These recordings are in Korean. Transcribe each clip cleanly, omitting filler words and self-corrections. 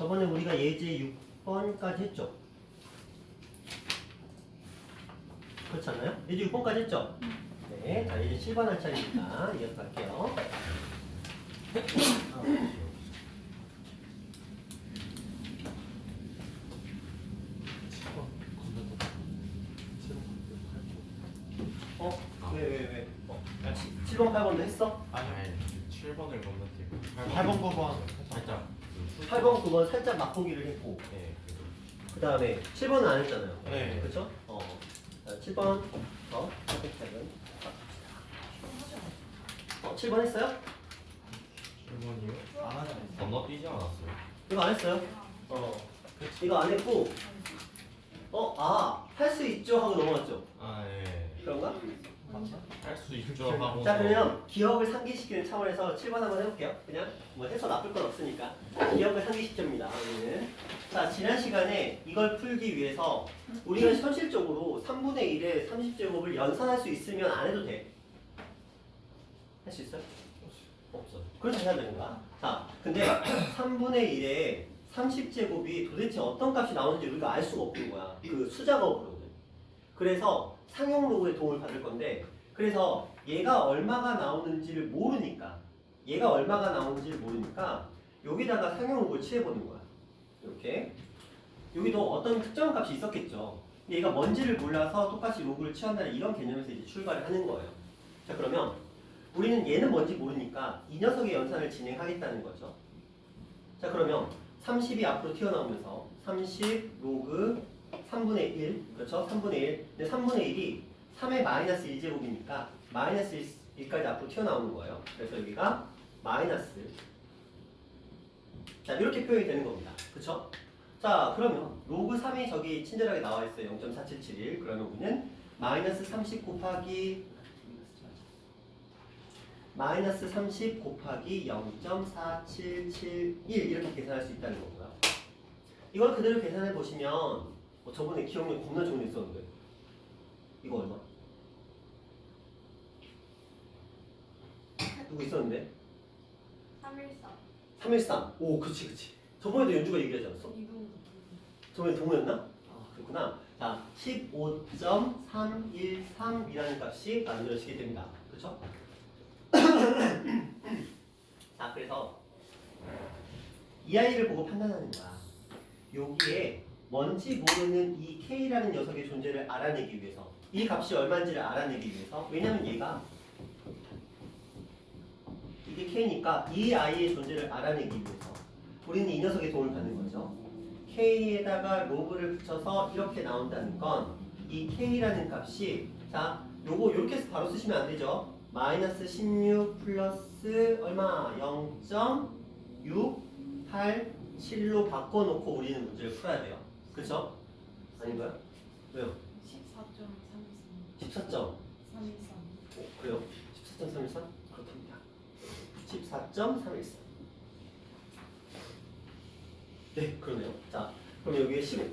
저번에 우리가 예제 6번까지 했죠? 그렇지 않나요? 예제 6번까지 했죠? 네, 자 이제 7번 할 차례니까 이어서 갈게요. 왜? 7번, 8번도 했어? 아니 7번을 건너뛰고 8번 9번 살짝 8번, 9번 살짝 맛보기를 했고 네, 그 다음에 7번은 안 했잖아요. 네. 그렇죠? 자, 7번 7번 했어요? 7번이요? 안 하잖아요. 건너뛰지 않았어요? 이거 안 했어요? 이거 안 했고 할 수 있죠 하고 넘어갔죠? 아 예. 그런가? 할 수 있죠 하고 자 그러면 기억을 상기시키는 차원에서 7번 한번 해볼게요. 그냥 뭐 해서 나쁠 건 없으니까 기억을 상기시킵니다. 우리는 자 지난 시간에 이걸 풀기 위해서 우리가 현실적으로 3분의 1의 30제곱을 연산할 수 있으면 안 해도 돼. 할 수 있어요? 없어. 그래서 해야 되는 거야. 자 근데 3분의 1의 30제곱이 도대체 어떤 값이 나오는지 우리가 알 수가 없는 거야. 그 수작업으로는. 그래서 상용 로그의 도움을 받을 건데 그래서 얘가 얼마가 나오는지를 모르니까 여기다가 상용 로그를 칠해보는 거야. 이렇게 여기도 어떤 특정한 값이 있었겠죠. 근데 얘가 뭔지를 몰라서 똑같이 로그를 취한다는 이런 개념에서 이제 출발을 하는 거예요. 자 그러면 우리는 얘는 뭔지 모르니까 이 녀석의 연산을 진행하겠다는 거죠. 자 그러면 30이 앞으로 튀어나오면서 30 로그 3분의 1 그렇죠? 3분의 1 근데 3분의 1이 3의 마이너스 1제곱이니까 마이너스 1까지 앞으로 튀어나오는 거예요. 그래서 여기가 마이너스 자 이렇게 표현이 되는 겁니다. 그렇죠? 자 그러면 로그 3이 저기 친절하게 나와 있어요. 0.4771 그러면 우리는 마이너스 30 곱하기 0.4771 이렇게 계산할 수 있다는 거고요. 이걸 그대로 계산해 보시면 저번에 기억력 겁나 좋은 게 있었는데 이거 얼마? 누구 있었는데? 313. 313. 오 그치 저번에도 연주가 얘기하지 않았어? 저번에 동호였나? 그렇구나. 자 15.313이라는 값이 만들어지게 됩니다. 그렇죠? 자 그래서 이 아이를 보고 판단하는 거야. 여기에 뭔지 모르는 이 K라는 녀석의 존재를 알아내기 위해서 이 값이 얼마인지를 알아내기 위해서 왜냐면 얘가 이게 K니까 이 아이의 존재를 알아내기 위해서 우리는 이 녀석의 도움을 받는 거죠. K에다가 로그를 붙여서 이렇게 나온다는 건 이 K라는 값이 자 요거 이렇게 해서 바로 쓰시면 안 되죠. 마이너스 16 플러스 얼마? 0.687로 바꿔놓고 우리는 문제를 풀어야 돼요. 그쵸? 아닌가요? 왜요? 14.313. 14점. 313. 그래요? 14.313? 그렇답니다. 14.313. 네, 그러네요. 자, 그럼 여기에 15.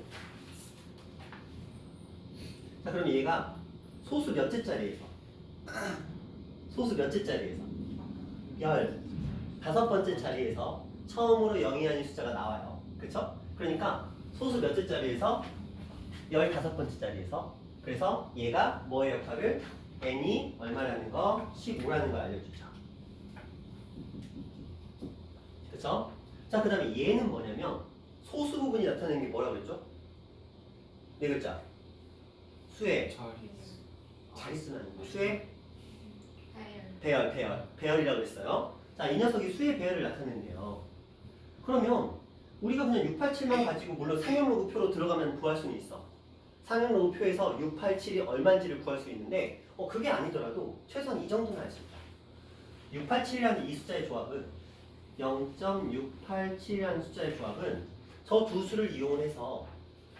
자, 그럼 얘가 소수 몇째 자리에서? 소수 몇째 자리에서? 15번째 자리에서 처음으로 0이 아닌 숫자가 나와요. 그쵸? 그러니까 소수 몇째 자리에서? 15번째 자리에서 그래서 얘가 뭐의 역할을? n이 얼마라는 거? 15라는 걸 알려주죠. 그쵸? 자, 그 다음에 얘는 뭐냐면 소수 부분이 나타내는 게 뭐라고 그랬죠? 네 글자. 수의 자릿수는 아니고 수의 배열이라고 했어요. 자, 이 녀석이 수의 배열을 나타낸대요. 그러면 우리가 그냥 687만 가지고 물론 상용 로그표로 들어가면 구할 수는 있어. 상용 로그표에서 687이 얼마인지를 구할 수 있는데 그게 아니더라도 최소한 이 정도는 알 수 있다. 687이라는 이 숫자의 조합은 0.687이라는 숫자의 조합은 저 두 수를 이용해서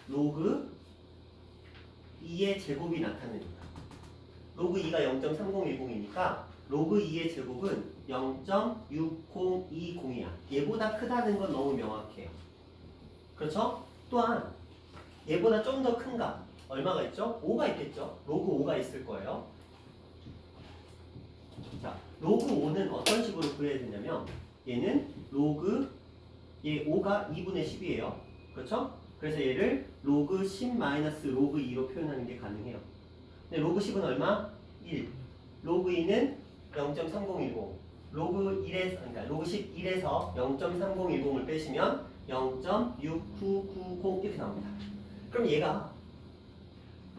로그 2의 제곱이 나타냅니다. 로그 2가 0.3010이니까 로그 2의 제곱은 0.6020이야. 얘보다 크다는 건 너무 명확해요. 그렇죠? 또한 얘보다 좀 더 큰 값 얼마가 있죠? 5가 있겠죠? 로그 5가 있을 거예요. 자, 로그 5는 어떤 식으로 구해야 되냐면 얘는 로그 얘 5가 2분의 10이에요. 그렇죠? 그래서 얘를 로그 10 마이너스 로그 2로 표현하는 게 가능해요. 근데 로그 10은 얼마? 1. 로그 2는 0.3010. 로그 1에서, 그러니까 로그 11에서 0.3010을 빼시면 0.6990 이렇게 나옵니다. 그럼 얘가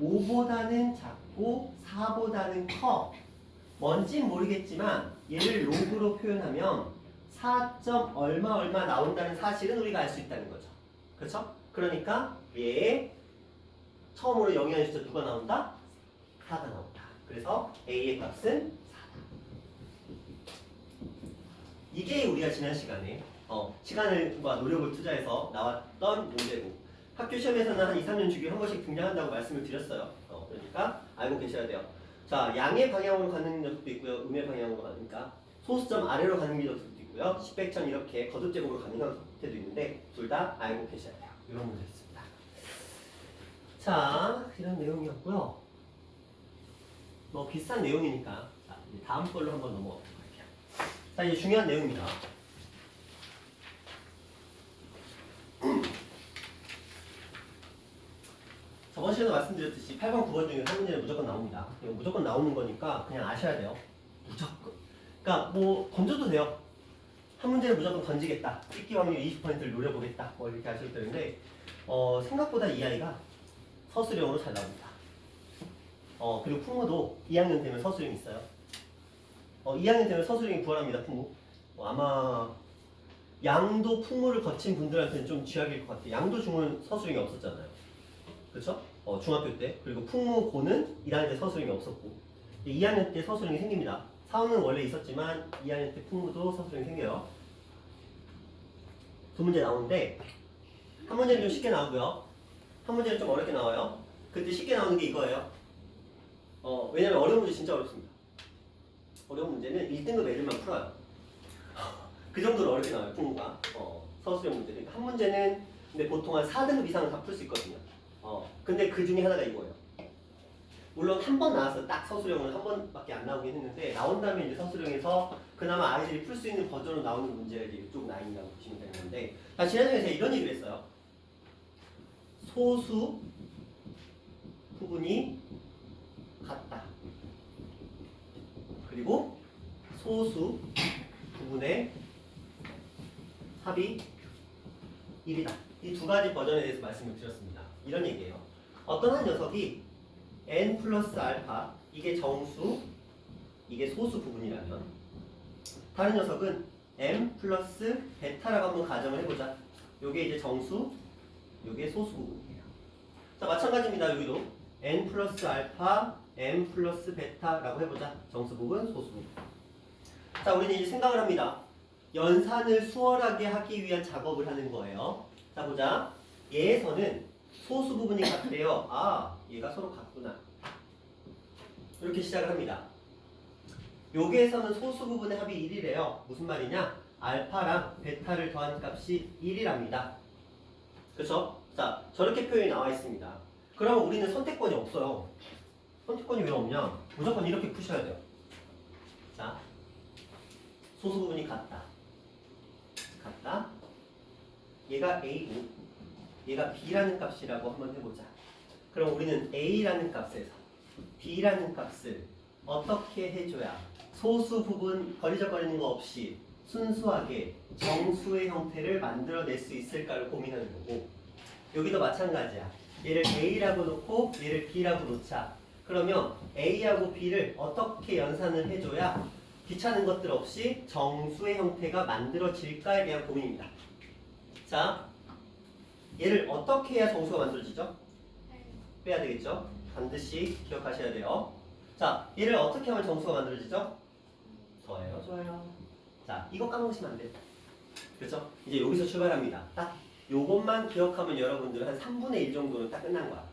5보다는 작고 4보다는 커. 뭔진 모르겠지만 얘를 로그로 표현하면 4. 얼마 얼마 나온다는 사실은 우리가 알 수 있다는 거죠. 그렇죠? 그러니까 얘 처음으로 영위하는 숫자 누가 나온다? 4가 나온다. 그래서 A의 값은 4다. 이게 우리가 지난 시간에 시간과 노력을 투자해서 나왔던 문제고 학교 시험에서는 한 2, 3년 주기에 한 번씩 등장한다고 말씀을 드렸어요. 그러니까 알고 계셔야 돼요. 자, 양의 방향으로 가는 녀석도 있고요. 음의 방향으로 가니까 소수점 아래로 가는 녀석도 있고요. 10백천 이렇게 거듭제곱으로 가는 형태도 있는데 둘 다 알고 계셔야 돼요. 이런 문제였습니다. 자, 이런 내용이었고요. 뭐 비슷한 내용이니까 자, 이제 다음 걸로 한번 넘어가 보도록 할게요. 자, 이제 중요한 내용입니다. 저번 시간에 말씀드렸듯이 8번, 9번 중에 한 문제는 무조건 나옵니다. 이거 무조건 나오는 거니까 그냥 아셔야 돼요. 무조건. 그러니까 뭐 던져도 돼요. 한 문제는 무조건 던지겠다. 찍기 확률 20%를 노려보겠다. 뭐 이렇게 하셔도 되는데 생각보다 이 아이가 서술형으로 잘 나옵니다. 그리고 풍무도 2학년 되면 서술형이 있어요. 2학년 되면 서술형이 부활합니다. 풍무. 아마 양도 풍무를 거친 분들한테는 좀 쥐약일 것 같아요. 양도 중은 서술형이 없었잖아요. 그렇죠? 중학교 때. 그리고 풍무 고는 1학년 때 서술형이 없었고 2학년 때 서술형이 생깁니다. 4호는 원래 있었지만 2학년 때 풍무도 서술형이 생겨요. 두 문제 나오는데 한 문제는 좀 쉽게 나오고요. 한 문제는 좀 어렵게 나와요. 그때 쉽게 나오는 게 이거예요. 왜냐면 어려운 문제 진짜 어렵습니다. 어려운 문제는 1등급 애들만 풀어요. 그 정도로 어렵게 나와요. 풍무가. 서술형 문제. 그러니까 한 문제는 근데 보통 한 4등급 이상은 다 풀 수 있거든요. 근데 그 중에 하나가 이거예요. 물론 한 번 나와서 딱 서술형은 한 번밖에 안 나오긴 했는데 나온 다음에 이제 서술형에서 그나마 아이들이 풀 수 있는 버전으로 나오는 문제가 이제 이쪽 라인이라고 보시면 되는 건데 지난주에 제가 이런 얘기를 했어요. 소수 부분이 같다. 그리고 소수 부분의 합이 1이다. 이 두 가지 버전에 대해서 말씀을 드렸습니다. 이런 얘기예요. 어떤 한 녀석이 n 플러스 알파 이게 정수 이게 소수 부분이라면 다른 녀석은 m 플러스 베타라고 한번 가정을 해보자. 요게 이제 정수 요게 소수 부분이에요. 자 마찬가지입니다. 여기도 n 플러스 알파 m 플러스 베타라고 해보자. 정수 부분 소수 부분. 자 우리는 이제 생각을 합니다. 연산을 수월하게 하기 위한 작업을 하는 거예요. 자 보자. 얘에서는 소수 부분이 같대요. 아 얘가 서로 같구나. 이렇게 시작을 합니다. 여기에서는 소수 부분의 합이 1이래요. 무슨 말이냐? 알파랑 베타를 더한 값이 1이랍니다. 그렇죠? 자 저렇게 표현이 나와 있습니다. 그러면 우리는 선택권이 없어요. 선택권이 왜 없냐? 무조건 이렇게 푸셔야 돼요. 자 소수 부분이 같다. 얘가 A고 얘가 B라는 값이라고 한번 해보자. 그럼 우리는 A라는 값에서 B라는 값을 어떻게 해줘야 소수 부분 거리적거리는 거 없이 순수하게 정수의 형태를 만들어낼 수 있을까를 고민하는 거고 여기도 마찬가지야. 얘를 A라고 놓고 얘를 B라고 놓자. 그러면 A하고 B를 어떻게 연산을 해줘야 귀찮은 것들 없이 정수의 형태가 만들어질까에 대한 고민입니다. 자, 얘를 어떻게 해야 정수가 만들어지죠? 빼야 되겠죠? 반드시 기억하셔야 돼요. 자, 얘를 어떻게 하면 정수가 만들어지죠? 좋아요. 자, 이거 까먹으시면 안 돼요. 그렇죠? 이제 여기서 출발합니다. 딱 요것만 기억하면 여러분들 한 3분의 1 정도는 딱 끝난 거야.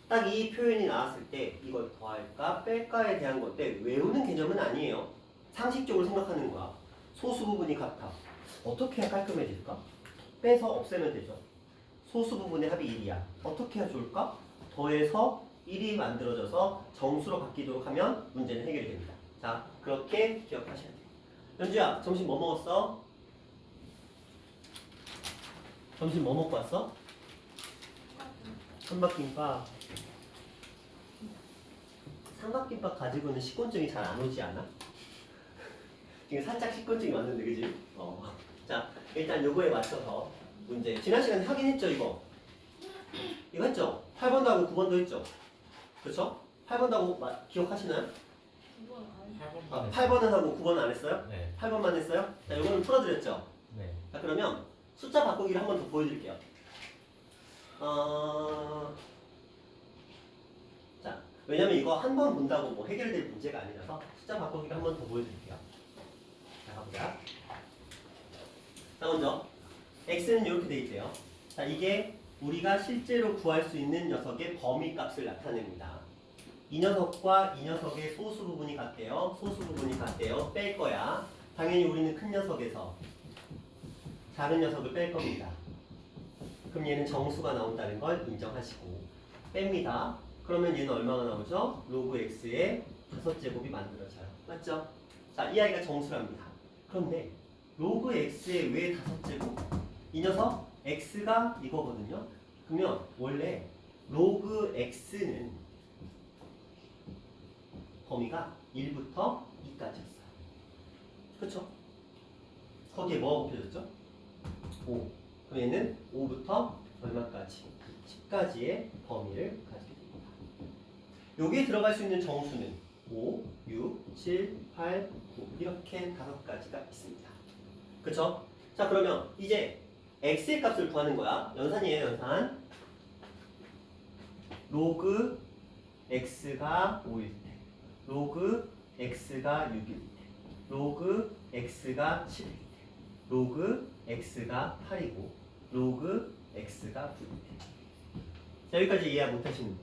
딱 이 표현이 나왔을 때 이걸 더할까 뺄까에 대한 건데 외우는 개념은 아니에요. 상식적으로 생각하는 거야. 소수 부분이 같아. 어떻게 해야 깔끔해질까? 빼서 없애면 되죠. 소수 부분의 합이 1이야. 어떻게 해야 좋을까? 더해서 1이 만들어져서 정수로 바뀌도록 하면 문제는 해결이 됩니다. 자, 그렇게 기억하셔야 돼요. 연주야, 점심 뭐 먹었어? 점심 뭐 먹고 왔어? 삼각김밥. 삼각김밥 가지고는 식곤증이 잘 안 오지 않아? 지금 살짝 식곤증이 왔는데, 그지? 자, 일단 요거에 맞춰서 문제. 지난 시간에 확인했죠, 이거? 이거 했죠? 8번도 하고 9번도 했죠? 그렇죠? 8번도 하고 기억하시나요? 이건 아니. 8번만 8번은 하고 9번은 안 했어요? 네. 8번만 했어요? 자, 요거는 풀어드렸죠? 네. 자, 그러면 숫자 바꾸기를 한 번 더 보여드릴게요. 자, 왜냐면 이거 한 번 본다고 뭐 해결될 문제가 아니라서 숫자 바꾸기를 한 번 더 보여드릴게요. 자, 가보자. 자, 먼저 x는 이렇게 돼 있대요. 자, 이게 우리가 실제로 구할 수 있는 녀석의 범위 값을 나타냅니다. 이 녀석과 이 녀석의 소수 부분이 같대요. 소수 부분이 같대요. 뺄 거야. 당연히 우리는 큰 녀석에서 작은 녀석을 뺄 겁니다. 그럼 얘는 정수가 나온다는 걸 인정하시고 뺍니다. 그러면 얘는 얼마가 나오죠? 로그 x의 5제곱이 만들어져요. 맞죠? 자, 이 아이가 정수랍니다. 그런데 로그 x의 왜 5제곱? 이 녀석 x가 이거거든요. 그러면 원래 로그 x는 범위가 1부터 2까지였어요. 그렇죠? 거기에 뭐가 곱해졌죠? 5. 그럼 얘는 5부터 얼마까지? 10까지의 범위를 가지게 됩니다. 여기에 들어갈 수 있는 정수는 5, 6, 7, 8, 9 이렇게 5가지가 있습니다. 그쵸? 자, 그러면 이제 x의 값을 구하는 거야. 연산이에요, 연산. 로그 x가 5일 때, 로그 x가 6일 때, 로그 x가 7일 때, 로그 x가 8이고 로그 x가 9일 때. 자, 여기까지 이해 못하시는 분.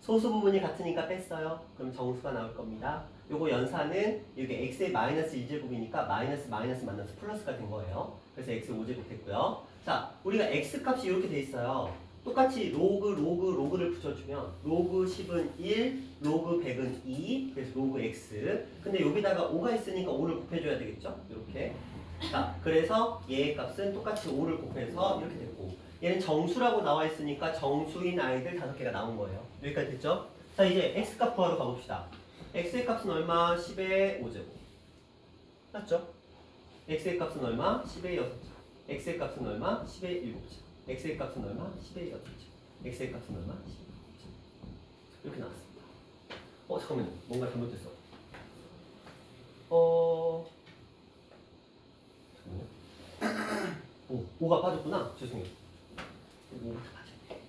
소수 부분이 같으니까 뺐어요. 그럼 정수가 나올 겁니다. 요거 연산은 여기 x의 마이너스 1제곱이니까 마이너스 마이너스 만나서 플러스가 된 거예요. 그래서 x 5제곱 됐고요. 자, 우리가 x 값이 이렇게 돼 있어요. 똑같이 로그를 붙여주면 로그 10은 1, 로그 100은 2, 그래서 로그 x. 근데 여기다가 5가 있으니까 5를 곱해줘야 되겠죠? 이렇게. 자, 그래서 얘의 값은 똑같이 5를 곱해서 이렇게 됐고, 얘는 정수라고 나와 있으니까 정수인 아이들 5개가 나온 거예요. 여기까지 됐죠? 자, 이제 x 값 구하러 가봅시다. x의 값은 얼마? 10의 5제곱. 맞죠? x의 값은 얼마? 10의 6제곱. x의 값은 얼마? 10의 7제곱. x의 값은 얼마? 10의 8제곱. x의 값은 얼마? 10의 9제곱. 이렇게 나왔습니다. 잠깐만요. 뭔가 잘못됐어. 잠깐만요. 5가 빠졌구나. 죄송해요. 5가 빠졌네.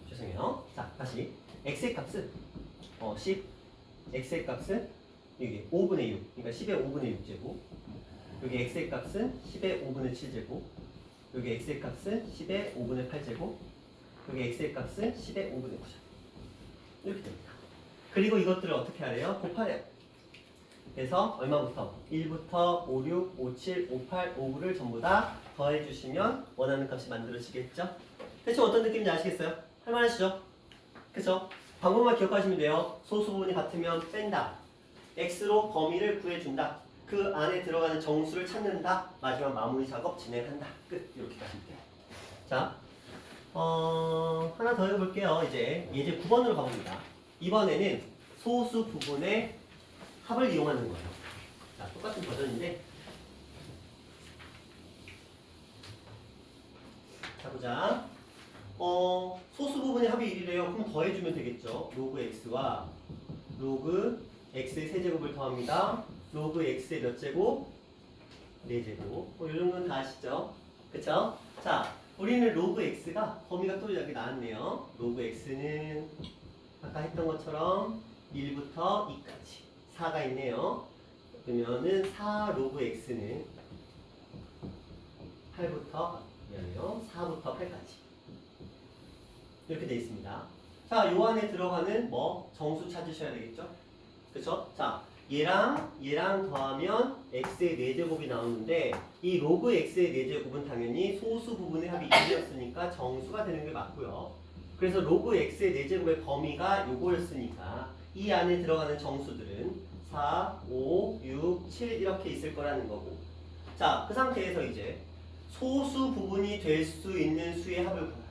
죄송해요. 자, 다시. x의 값은 10, x의 값은 여기 5분의 6, 그러니까 10의 5분의 6제곱. 여기 x의 값은 10의 5분의 7제곱. 여기 x의 값은 10의 5분의 8제곱. 여기 x의 값은 10의 5분의 9제곱. 이렇게 됩니다. 그리고 이것들을 어떻게 하래요? 곱하래요. 그래서 얼마부터? 1부터 5, 6, 5, 7, 5, 8, 5, 9를 전부 다 더해주시면 원하는 값이 만들어지겠죠? 대충 어떤 느낌인지 아시겠어요? 할만하시죠? 그쵸? 방법만 기억하시면 돼요. 소수 부분이 같으면 뺀다. x로 범위를 구해준다. 그 안에 들어가는 정수를 찾는다. 마지막 마무리 작업 진행한다. 끝. 이렇게 가시면 돼요. 자, 하나 더 해볼게요. 이제 예제 9번으로 가봅니다. 이번에는 소수 부분의 합을 이용하는 거예요. 자, 똑같은 버전인데. 자, 보자. 소수 부분의 합이 1이래요. 그럼 더해주면 되겠죠. 로그 x와 로그 x의 세제곱을 더합니다. 로그 x의 몇 제곱? 4제곱. 이 정도는 다 아시죠? 그쵸? 자, 우리는 로그 x가 범위가 또 여기 나왔네요. 로그 x는 아까 했던 것처럼 1부터 2까지 4가 있네요. 그러면은 4 로그 x는 4부터 8까지 이렇게 되어 있습니다. 자, 요 안에 들어가는 정수 찾으셔야 되겠죠? 그쵸? 자, 얘랑 더하면 x의 4제곱이 나오는데 이 로그 x의 4제곱은 당연히 소수 부분의 합이 1이었으니까 정수가 되는 게 맞고요. 그래서 로그 x의 4제곱의 범위가 요거였으니까 이 안에 들어가는 정수들은 4, 5, 6, 7 이렇게 있을 거라는 거고, 자, 그 상태에서 이제 소수 부분이 될 수 있는 수의 합을 구하라.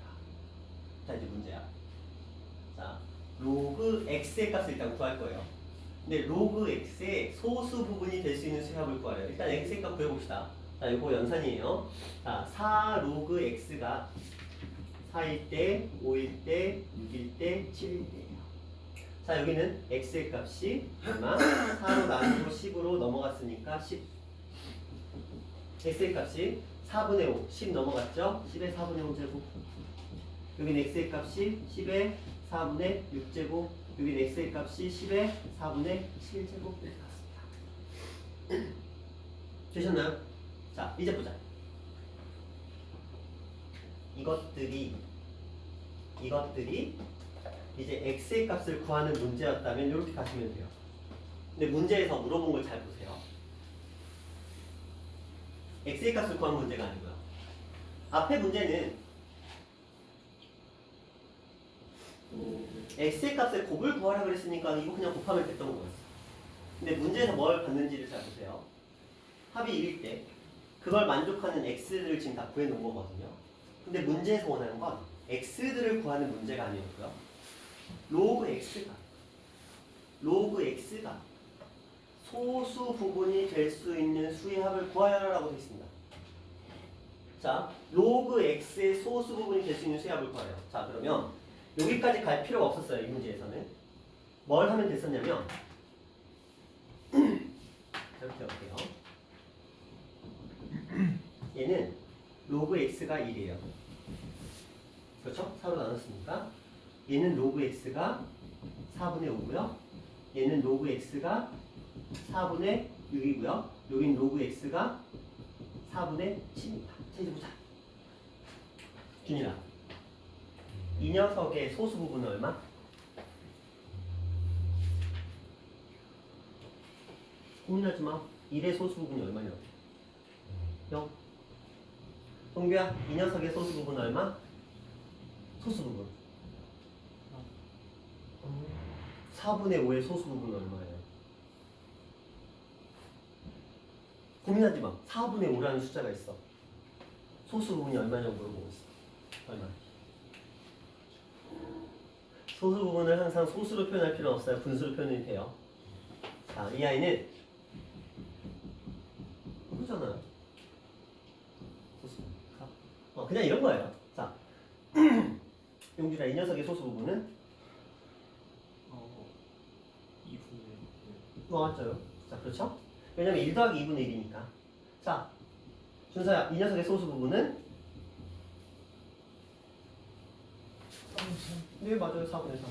자, 이제 문제야. 자, 로그 x의 값을 일단 구할 거예요. 근데 로그 x의 소수 부분이 될 수 있는 수의 합을 구하래요. 일단 x의 값 구해봅시다. 자, 이거 연산이에요. 자, 4 로그 x가 4일 때, 5일 때, 6일 때, 7일 때예요. 자, 여기는 x의 값이 얼마? 4로 나누고 10으로 넘어갔으니까 10. x의 값이 4분의 5, 10 넘어갔죠? 10의 4분의 5제곱. 여기는 x의 값이 10의 4분의 6제곱. 여기는 x의 값이 10의 4분의 7제곱. 이렇게 나왔습니다. 되셨나요? 자, 이제 보자. 이것들이 이제 x의 값을 구하는 문제였다면 이렇게 가시면 돼요. 근데 문제에서 물어본 걸 잘 보세요. x의 값을 구하는 문제가 아니고요. 앞에 문제는 x의 값의 곱을 구하라 그랬으니까 이거 그냥 곱하면 됐던 거였어. 근데 문제에서 뭘 받는지를 잘 보세요. 합이 1일 때 그걸 만족하는 x들을 지금 다 구해 놓은 거거든요. 근데 문제에서 원하는 건 x들을 구하는 문제가 아니었고요. 로그 x가 소수 부분이 될 수 있는 수의 합을 구하여라라고 되어 있습니다. 자, 로그 x의 소수 부분이 될 수 있는 수의 합을 구하래요. 자, 그러면 여기까지 갈 필요가 없었어요. 이 문제에서는 뭘 하면 됐었냐면 이렇게 할게요. 얘는 로그 x가 1이에요. 그렇죠? 4로 나눴으니까 얘는 로그 x가 4분의 5고요. 얘는 로그 x가 4분의 6이고요. 여긴 로그 x가 4분의 7입니다. 자, 이제 보자. 준이라, 이 녀석의 소수 부분은 얼마? 고민하지 마. 1의 소수 부분이 얼마냐고. 0. 동규야, 이 녀석의 소수 부분은 얼마? 소수 부분 4분의 5의 소수 부분은 얼마예요? 고민하지 마. 4분의 5라는 숫자가 있어. 소수 부분이 얼마냐고 물어보고 있어. 얼마? 소수 부분을 항상 소수로 표현할 필요는 없어요. 분수로 표현이 돼요. 자, 이 아이는 그잖아요. 소수. 그냥 이런 거예요. 자, 용준아, 이 녀석의 소수 부분은 2분의 맞아요. 자, 그렇죠? 왜냐면 1 더하기 2분의 1이니까. 자, 준서야, 이 녀석의 소수 부분은 3. 네, 맞아요. 4분의 3.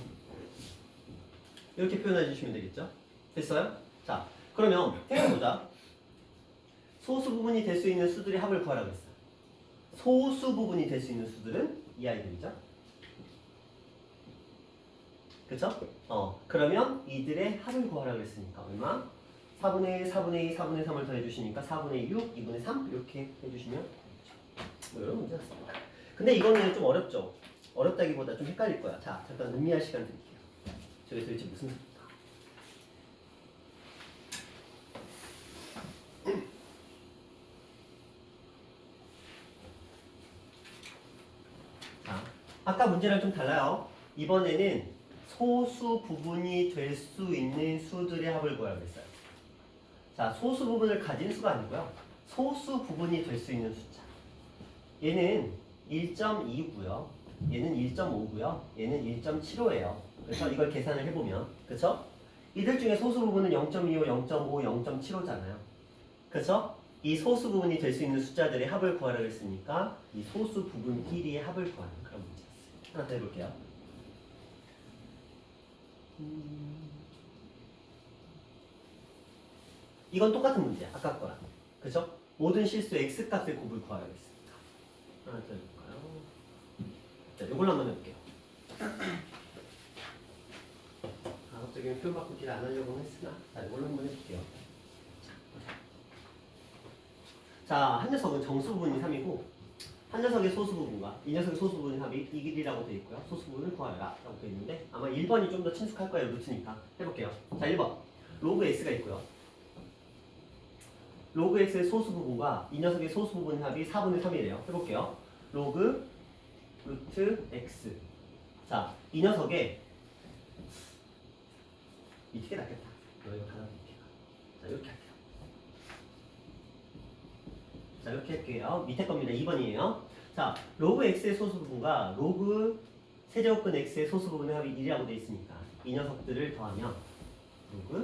이렇게 표현해 주시면 되겠죠? 됐어요? 자, 그러면 생각해보자. 소수 부분이 될 수 있는 수들의 합을 구하라고 했어. 소수 부분이 될 수 있는 수들은 이 아이들이죠? 그쵸? 그러면 이들의 합을 구하라고 했으니까 얼마? 4분의 1, 4분의 2, 4분의 3을 더해주시니까 4분의 6, 2분의 3 이렇게 해주시면 되죠. 뭐 이런 문제였습니다. 근데 이거는 좀 어렵죠? 어렵다기보다 좀 헷갈릴 거야. 자, 잠깐 음미할 시간 드릴게요. 저게 도대체 무슨 소리일까? 자, 아까 문제랑 좀 달라요. 이번에는 소수 부분이 될 수 있는 수들의 합을 구하라고 했어요. 자, 소수 부분을 가진 수가 아니고요. 소수 부분이 될 수 있는 숫자. 얘는 1.2고요. 얘는 1.5고요. 얘는 1.75예요. 그래서 이걸 계산을 해보면, 그쵸? 이들 중에 소수 부분은 0.25, 0.5, 0.75잖아요. 그쵸? 이 소수 부분이 될 수 있는 숫자들의 합을 구하라고 했으니까 이 소수 부분끼리의 합을 구하는 그런 문제였어요. 하나 더 해볼게요. 이건 똑같은 문제야. 아까 거랑. 그죠? 모든 실수 x값의 곱을 구하야겠습니다. 하나 더 해볼까요? 자, 이걸로 한번 해볼게요. 갑자기 표현 바꾸기를 안 하려고 했으나, 자, 이걸로 한번 해볼게요. 자, 한 녀석은 정수 부분이 3이고, 한 녀석의 소수 부분과 이 녀석의 소수 부분의 합이 이 길이라고 되어 있고요. 소수 부분을 구하라 라고 되어 있는데, 아마 1번이 좀 더 친숙할 거예요. 루트니까. 해볼게요. 자, 1번. 로그 x가 있고요. 로그 x의 소수 부분과 이 녀석의 소수 부분 합이 4분의 3이래요. 해볼게요. 로그 루트 x. 자, 이 녀석의 이게 낫겠다. 이거 받아볼게요. 자, 이렇게 할게요. 자, 이렇게 할게요. 밑에 겁니다. 2번이에요. 자, 로그 x의 소수 부분과 로그 세제곱근 x의 소수 부분의 합이 1이라고 되어 있으니까 이 녀석들을 더하면 로그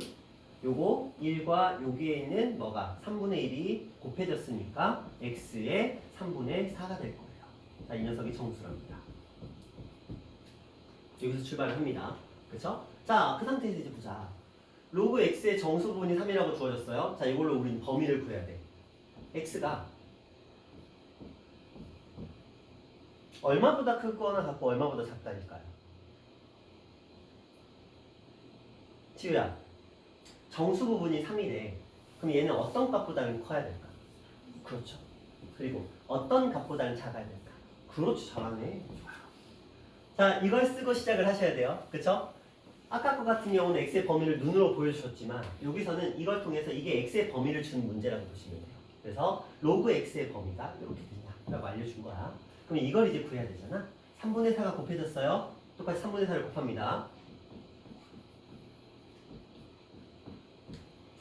요거 1과 여기에 있는 뭐가 3분의 1이 곱해졌으니까 x의 3분의 4가 될 거예요. 자, 이 녀석이 정수랍니다. 여기서 출발을 합니다. 그쵸? 자, 그 상태에서 이제 보자. 로그 x의 정수 부분이 3이라고 주어졌어요. 자, 이걸로 우리는 범위를 구해야 돼. x가 얼마보다 크거나 같고 얼마보다 작다니까요. 지우야, 정수 부분이 3이래. 그럼 얘는 어떤 값보다는 커야 될까? 그렇죠. 그리고 어떤 값보다는 작아야 될까? 그렇죠. 잘하네. 자, 이걸 쓰고 시작을 하셔야 돼요. 그쵸? 아까 거 같은 경우는 x의 범위를 눈으로 보여주셨지만 여기서는 이걸 통해서 이게 x의 범위를 주는 문제라고 보시면 돼요. 그래서 로그 x의 범위가 이렇게 된다 라고 알려준 거야. 그럼 이걸 이제 구해야 되잖아. 3분의 4가 곱해졌어요. 똑같이 3분의 4를 곱합니다.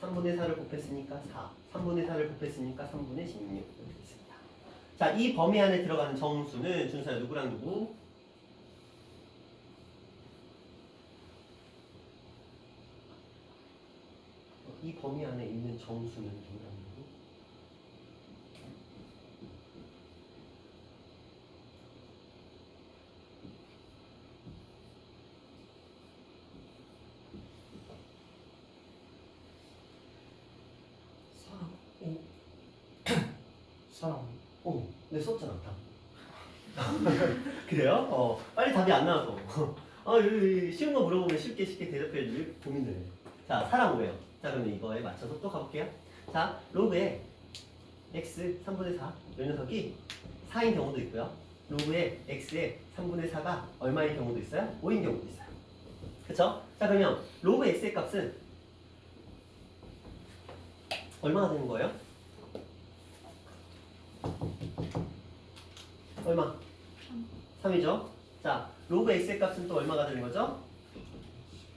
3분의 4를 곱했으니까 4. 3분의 4를 곱했으니까 3분의 16 이렇게 있습니다. 자, 이 범위 안에 들어가는 정수는 준서야 누구랑 누구? 이 범위 안에 있는 정수는 누구랑 누구? 사람. 내 썼잖아, 다. 그래요? 빨리 답이 안 나와서. 쉬운 거 물어보면 쉽게 대답해 줄 고민을 해. 자, 사람 오래요. 자, 그러면 이거에 맞춰서 또 가볼게요. 자, 로그에 x 3분의 4. 이 녀석이 4인 경우도 있고요. 로그에 x의 3분의 4가 얼마인 경우도 있어요? 5인 경우도 있어요. 그쵸? 자, 그러면 로그 x의 값은 얼마나 되는 거예요? 얼마? 3이죠? 자, 로그 x의 값은 또 얼마가 되는 거죠?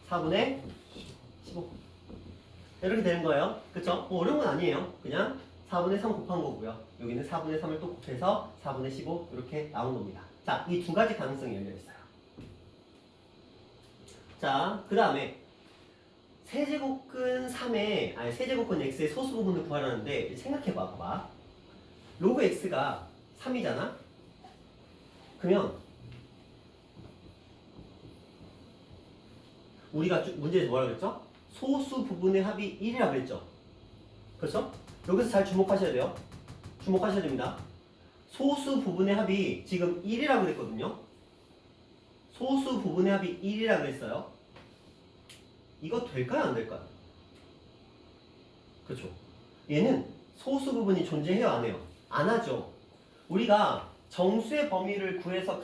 4분의 15. 이렇게 되는 거예요. 그쵸? 뭐 어려운 건 아니에요. 그냥 4분의 3 곱한 거고요. 여기는 4분의 3을 또 곱해서 4분의 15 이렇게 나온 겁니다. 자, 이 두 가지 가능성이 열려 있어요. 자, 그 다음에 세제곱근 x의 소수 부분을 구하라는데 생각해 봐봐. 로그 x가 3이잖아? 그러면 우리가 문제에서 뭐라고 그랬죠? 소수 부분의 합이 1이라고 그랬죠? 그렇죠? 여기서 잘 주목하셔야 돼요. 주목하셔야 됩니다. 소수 부분의 합이 지금 1이라고 그랬거든요. 소수 부분의 합이 1이라고 그랬어요. 이거 될까요? 안 될까요? 그렇죠. 얘는 소수 부분이 존재해요? 안 해요? 안 하죠. 우리가 정수의 범위를 구해서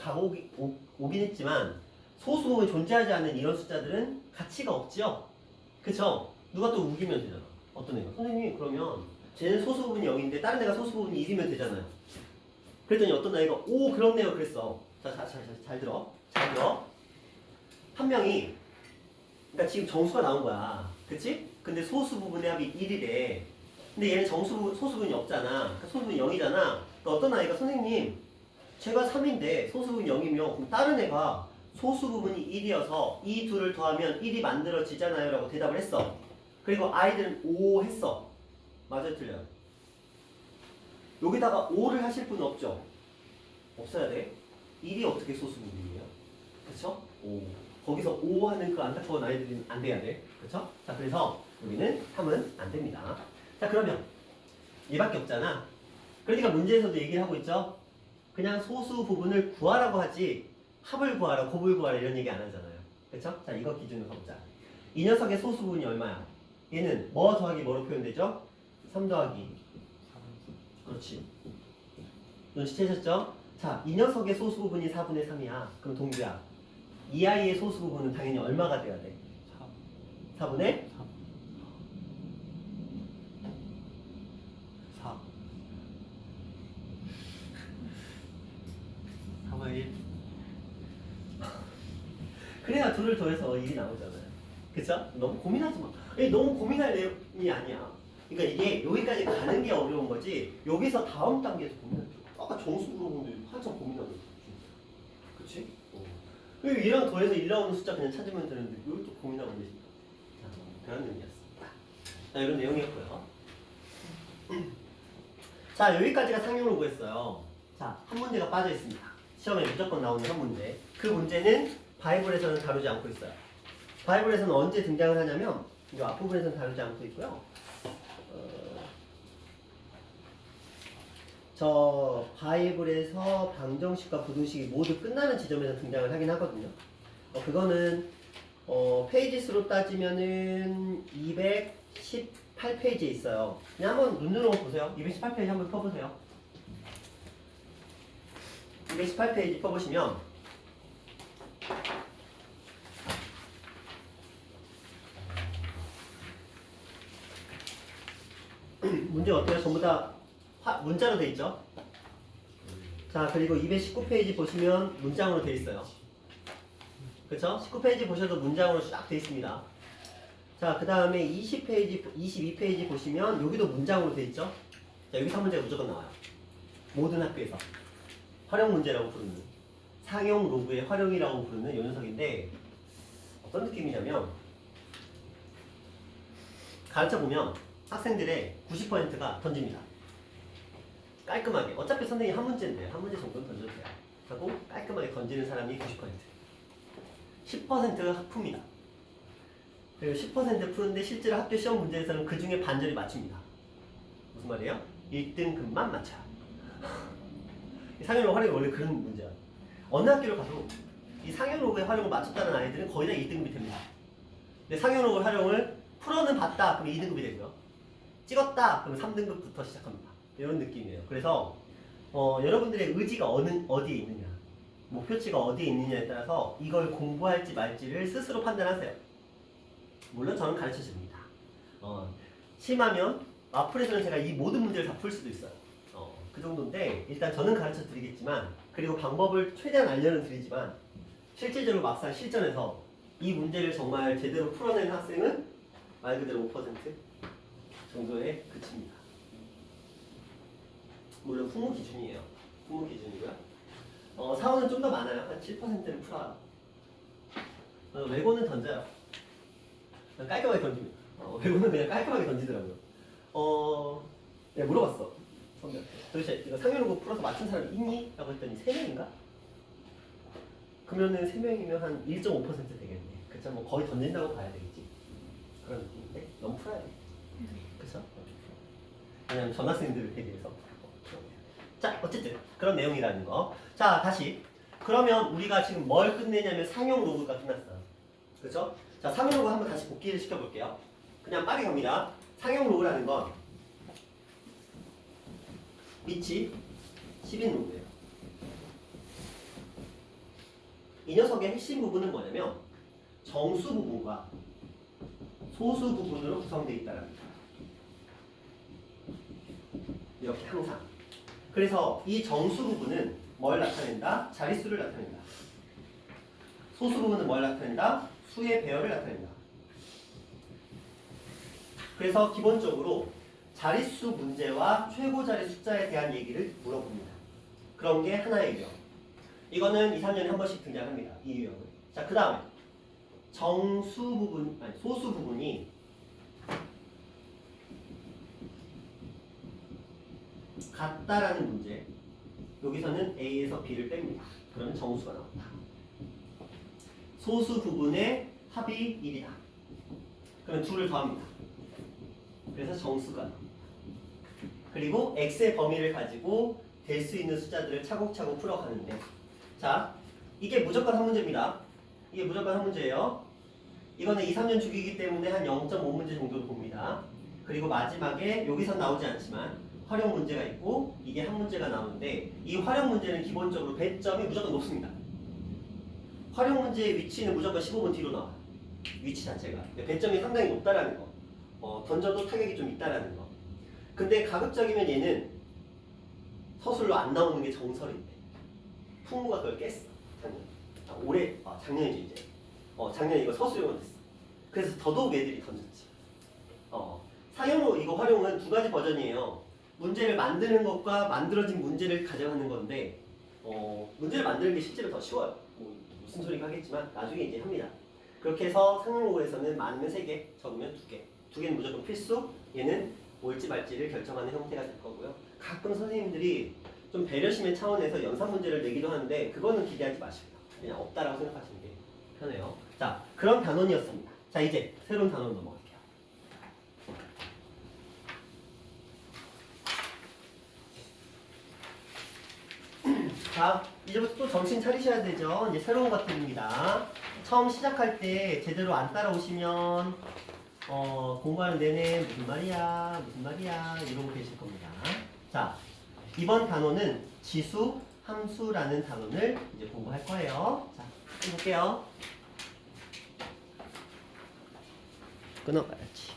오긴 했지만 소수 부분이 존재하지 않는 이런 숫자들은 가치가 없지요. 그쵸? 누가 또 우기면 되잖아. 어떤 애가? 선생님 그러면 쟤는 소수 부분이 0인데 다른 애가 소수 부분이 1이면 되잖아요. 그랬더니 어떤 아이가 오 그렇네요 그랬어. 자, 잘 들어. 잘 들어. 한 명이 그러니까 지금 정수가 나온 거야. 그치? 근데 소수 부분의 합이 1이래. 근데 얘는 소수 부분이 없잖아. 그러니까 소수 부분이 0이잖아. 그러니까 어떤 아이가 선생님 제가 3인데 소수 부분이 0이면 그럼 다른 애가 소수 부분이 1이어서 이 둘을 더하면 1이 만들어지잖아요 라고 대답을 했어. 그리고 아이들은 5 했어. 맞아요 틀려요? 여기다가 5를 하실 분은 없죠? 없어야 돼. 1이 어떻게 소수 부분이에요? 그쵸? 5. 거기서 5 하는 그 안타까운 아이들은 안 돼야 돼. 그쵸? 자, 그래서 여기는 3은 안 됩니다. 자, 그러면 얘밖에 없잖아. 그러니까 문제에서도 얘기를 하고 있죠? 그냥 소수 부분을 구하라고 하지 합을 구하라, 곱을 구하라 이런 얘기 안 하잖아요. 그쵸? 자, 이거 기준으로 가보자. 이 녀석의 소수 부분이 얼마야? 얘는 뭐 더하기 뭐로 표현되죠? 3 더하기. 그렇지. 눈치채셨죠? 자, 이 녀석의 소수 부분이 4분의 3이야. 그럼 동규야. 이 아이의 소수 부분은 당연히 얼마가 돼야 돼? 4분의 3. 둘을 더해서 1이 나오잖아요. 그쵸? 너무 고민하지 마. 이게 너무 고민할 내용이 아니야. 그러니까 이게 여기까지 가는 게 어려운 거지 여기서 다음 단계에서 고민하죠. 아까 정수 물어보는데 한참 고민하고 있어. 그치? 그리고 1이랑 더해서 1 나오는 숫자 그냥 찾으면 되는데 왜 또 고민하고 계십니까? 그런 의미였습니다. 자, 이런 내용이었고요. 자, 여기까지가 상용으로 구했어요. 자, 한 문제가 빠져 있습니다. 시험에 무조건 나오는 한 문제. 그 문제는 바이블에서는 다루지 않고 있어요. 바이블에서는 언제 등장을 하냐면 이 앞부분에서는 다루지 않고 있고요. 저 바이블에서 방정식과 부등식이 모두 끝나는 지점에서 등장을 하긴 하거든요. 그거는 페이지 수로 따지면은 218페이지에 있어요. 그냥 한번 눈으로 보세요. 218페이지 한번 펴보세요. 218페이지 펴보시면 문제 어때요? 전부 다 문자로 돼 있죠? 자, 그리고 219페이지 보시면 문장으로 돼 있어요. 그쵸? 19페이지 보셔도 문장으로 쫙 돼 있습니다. 자, 그 다음에 20페이지, 22페이지 보시면 여기도 문장으로 돼 있죠? 자, 여기서 한 문제가 무조건 나와요. 모든 학교에서. 활용 문제라고 부르는, 상용 로그의 활용이라고 부르는 요 녀석인데 어떤 느낌이냐면 가르쳐 보면 학생들의 90%가 던집니다. 깔끔하게. 어차피 선생님이 한 문제인데 한 문제 정도는 던져도 돼요. 하고 깔끔하게 던지는 사람이 90%. 10%가 풉니다. 그리고 10% 푸는데 실제로 학교 시험 문제에서는 그 중에 반절이 맞춥니다. 무슨 말이에요? 1등급만 맞춰요. 상용로그 활용이 원래 그런 문제야. 어느 학교를 가도 이 상용로그의 활용을 맞췄다는 아이들은 거의 다 2등급이 됩니다. 근데 상용로그 활용을 풀어는 봤다 그럼 2등급이 되고요. 찍었다 그러면 3등급부터 시작합니다. 이런 느낌이에요. 그래서 여러분들의 의지가 어디에 있느냐, 목표치가 어디에 있느냐에 따라서 이걸 공부할지 말지를 스스로 판단하세요. 물론 저는 가르쳐 줍니다. 심하면 앞으로는 제가 이 모든 문제를 다 풀 수도 있어요. 그 정도인데 일단 저는 가르쳐 드리겠지만 그리고 방법을 최대한 알려는 드리지만 실질적으로 막상 실전에서 이 문제를 정말 제대로 풀어낸 학생은 말 그대로 5% 정도에 그칩니다. 물론 풍무 기준이에요. 풍무 기준이고요. 사원은 좀 더 많아요. 한 7%는 풀어요. 외고는 던져요. 그냥 깔끔하게 던집니다. 외고는 그냥 깔끔하게 던지더라고요. 내가 물어봤어. 선배한테. 도대체 이거 상용로그 풀어서 맞춘 사람이 있니? 라고 했더니 3명인가? 그러면은 3명이면 한 1.5% 되겠네. 그쵸? 뭐 거의 던진다고 봐야 되겠지. 그런 느낌인데 너무 풀어야 돼. 그쵸? 왜냐면 전학생들을 대비해서. 자, 어쨌든 그런 내용이라는 거. 자, 다시. 그러면 우리가 지금 뭘 끝내냐면 상용 로그가 끝났어요. 그쵸? 자, 상용 로그 한번 다시 복기를 시켜볼게요. 그냥 빠르게 갑니다. 상용 로그라는 건 밑이 10인 로그예요. 이 녀석의 핵심 부분은 뭐냐면 정수 부분과 소수 부분으로 구성되어 있다는 겁니다. 이렇게 항상. 그래서 이 정수 부분은 뭘 나타낸다? 자릿수를 나타낸다. 소수 부분은 뭘 나타낸다? 수의 배열을 나타낸다. 그래서 기본적으로 자릿수 문제와 최고 자릿 숫자에 대한 얘기를 물어봅니다. 그런 게 하나의 유형. 이거는 2, 3년에 한 번씩 등장합니다. 이 유형은. 자, 그 다음에 정수 부분, 아니 소수 부분이 같다라는 문제. 여기서는 A에서 B를 뺍니다. 그러면 정수가 나온다. 소수 부분의 합이 1이다. 그러면 2를 더합니다. 그래서 정수가 나옵니다. 그리고 X의 범위를 가지고 될 수 있는 숫자들을 차곡차곡 풀어가는데, 자, 이게 무조건 한 문제입니다. 이게 무조건 한 문제예요. 이거는 2, 3년 주기이기 때문에 한 0.5문제 정도로 봅니다. 그리고 마지막에 여기서 나오지 않지만 활용 문제가 있고 이게 한 문제가 나오는데 이 활용 문제는 기본적으로 배점이 무조건 높습니다. 활용 문제의 위치는 무조건 15분 뒤로 나와요. 위치 자체가. 배점이 상당히 높다라는 거. 던져도 타격이 좀 있다라는 거. 근데 가급적이면 얘는 서술로 안 나오는 게 정설인데 풍무가 그걸 깼어. 작년. 작년이지 이제. 작년에 이거 서술용은 됐어. 그래서 더더욱 애들이 던졌지. 상용으로 이거 활용은 두 가지 버전이에요. 문제를 만드는 것과 만들어진 문제를 가져가는 건데 문제를 만드는 게 실제로 더 쉬워요. 뭐 무슨 소리가 하겠지만 나중에 이제 합니다. 그렇게 해서 상용로고에서는 많으면 3개, 적으면 2개. 2개는 무조건 필수, 얘는 옳지 말지를 결정하는 형태가 될 거고요. 가끔 선생님들이 좀 배려심의 차원에서 연산 문제를 내기도 하는데 그거는 기대하지 마시고요. 그냥 없다라고 생각하시는 게 편해요. 자, 그런 단원이었습니다. 자, 이제 새로운 단원 넘어갈게요. 자, 이제부터 또 정신 차리셔야 되죠. 이제 새로운 것들입니다. 처음 시작할 때 제대로 안 따라오시면 공부하는 내내 무슨 말이야 이러고 계실 겁니다. 자, 이번 단원은 지수, 함수라는 단원을 이제 공부할 거예요. 자, 해볼게요. 끊어가야지.